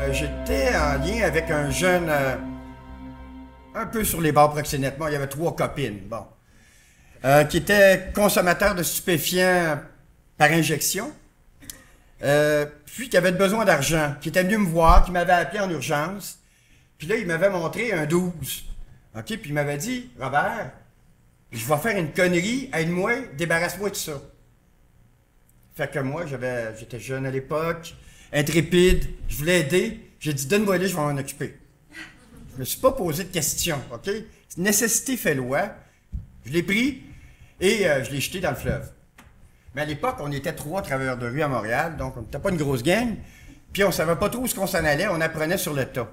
J'étais en lien avec un jeune, un peu sur les bords proxénétement. Il y avait 3 copines, bon, qui était consommateur de stupéfiants par injection, puis qui avait besoin d'argent, qui était venu me voir, qui m'avait appelé en urgence, puis là, il m'avait montré un 12, OK, puis il m'avait dit, « Robert, je vais faire une connerie, aide-moi, débarrasse-moi de ça. » Fait que moi, j'étais jeune à l'époque, intrépide, je voulais aider. J'ai dit, donne-moi-les, je vais m'en occuper. Je me suis pas posé de questions, OK? Nécessité fait loi. Je l'ai pris et je l'ai jeté dans le fleuve. Mais à l'époque, on était 3 travailleurs de rue à Montréal, donc on n'était pas une grosse gang. Puis on savait pas trop où ce qu'on s'en allait, on apprenait sur le tas.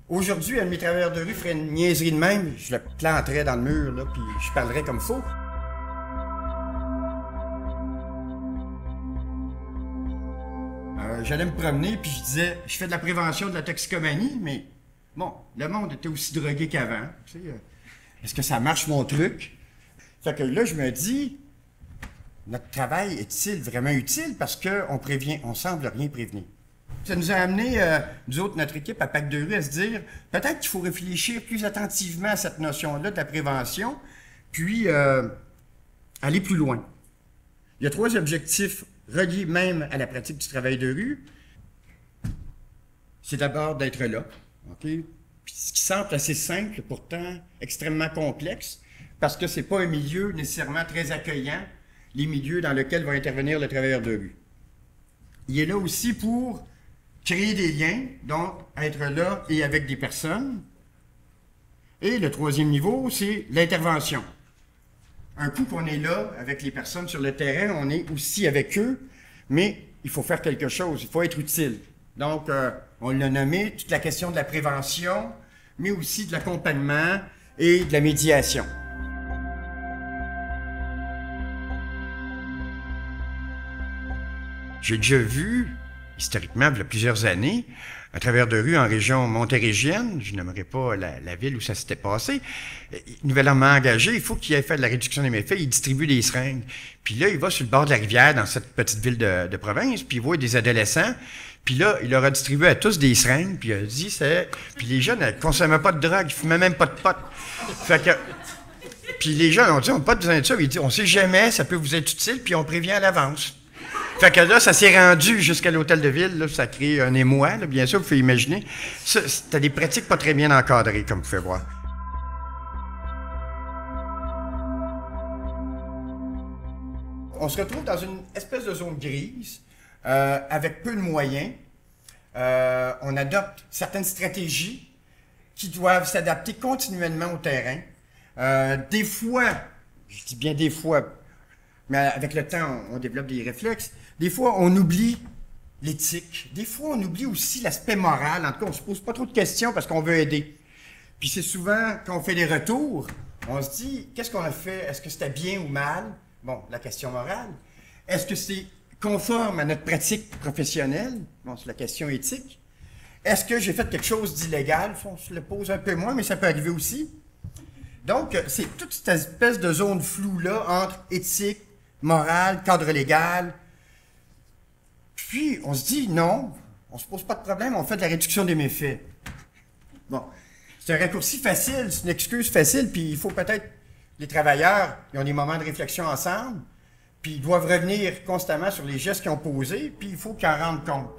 Aujourd'hui, un de mes travailleurs de rue ferait une niaiserie de même, je le planterais dans le mur, là, puis je parlerais comme faux. J'allais me promener, puis je disais, je fais de la prévention de la toxicomanie, mais bon, le monde était aussi drogué qu'avant. Tu sais, est-ce que ça marche mon truc? Fait que là, je me dis, notre travail est-il vraiment utile parce qu'on prévient, on semble rien prévenir. Ça nous a amené, nous autres, notre équipe à Pacte de rue, à se dire, peut-être qu'il faut réfléchir plus attentivement à cette notion-là de la prévention, puis aller plus loin. Il y a 3 objectifs relié même à la pratique du travail de rue. C'est d'abord d'être là, OK? Puis ce qui semble assez simple, pourtant extrêmement complexe, parce que c'est pas un milieu nécessairement très accueillant, les milieux dans lesquels va intervenir le travailleur de rue. Il est là aussi pour créer des liens, donc être là et avec des personnes. Et le 3e niveau, c'est l'intervention. Un coup qu'on est là avec les personnes sur le terrain, on est aussi avec eux, mais il faut faire quelque chose, il faut être utile. Donc, on l'a nommé, toute la question de la prévention, mais aussi de l'accompagnement et de la médiation. J'ai déjà vu, historiquement, il y a plusieurs années, un travailleur de rue en région montérégienne, je n'aimerais pas la ville où ça s'était passé, nouvellement engagé, il faut qu'il ait fait de la réduction des méfaits, il distribue des seringues. Puis là, il va sur le bord de la rivière, dans cette petite ville de province, puis il voit des adolescents, puis là, il leur a distribué à tous des seringues, puis il a dit, puis les jeunes ne consommaient pas de drogue, ils fumaient même pas de pot. Fait que, puis les jeunes ont dit, on n'a pas besoin de ça, il dit, on sait jamais, ça peut vous être utile, puis on prévient à l'avance. Fait que là, ça s'est rendu jusqu'à l'hôtel de ville, là, ça a créé un émoi, là, bien sûr, vous pouvez imaginer. C'était des pratiques pas très bien encadrées, comme vous pouvez voir. On se retrouve dans une espèce de zone grise, avec peu de moyens. On adopte certaines stratégies qui doivent s'adapter continuellement au terrain. Des fois, je dis bien des fois, mais avec le temps, on développe des réflexes. Des fois, on oublie l'éthique. Des fois, on oublie aussi l'aspect moral. En tout cas, on se pose pas trop de questions parce qu'on veut aider. Puis c'est souvent, quand on fait des retours, on se dit, qu'est-ce qu'on a fait? Est-ce que c'était bien ou mal? Bon, la question morale. Est-ce que c'est conforme à notre pratique professionnelle? Bon, c'est la question éthique. Est-ce que j'ai fait quelque chose d'illégal? On se le pose un peu moins, mais ça peut arriver aussi. Donc, c'est toute cette espèce de zone floue-là entre éthique, morale, cadre légal. Puis, on se dit, non, on se pose pas de problème, on fait de la réduction des méfaits. Bon, c'est un raccourci facile, c'est une excuse facile, puis il faut peut-être, les travailleurs, ils ont des moments de réflexion ensemble, puis ils doivent revenir constamment sur les gestes qu'ils ont posés, puis il faut qu'ils en rendent compte.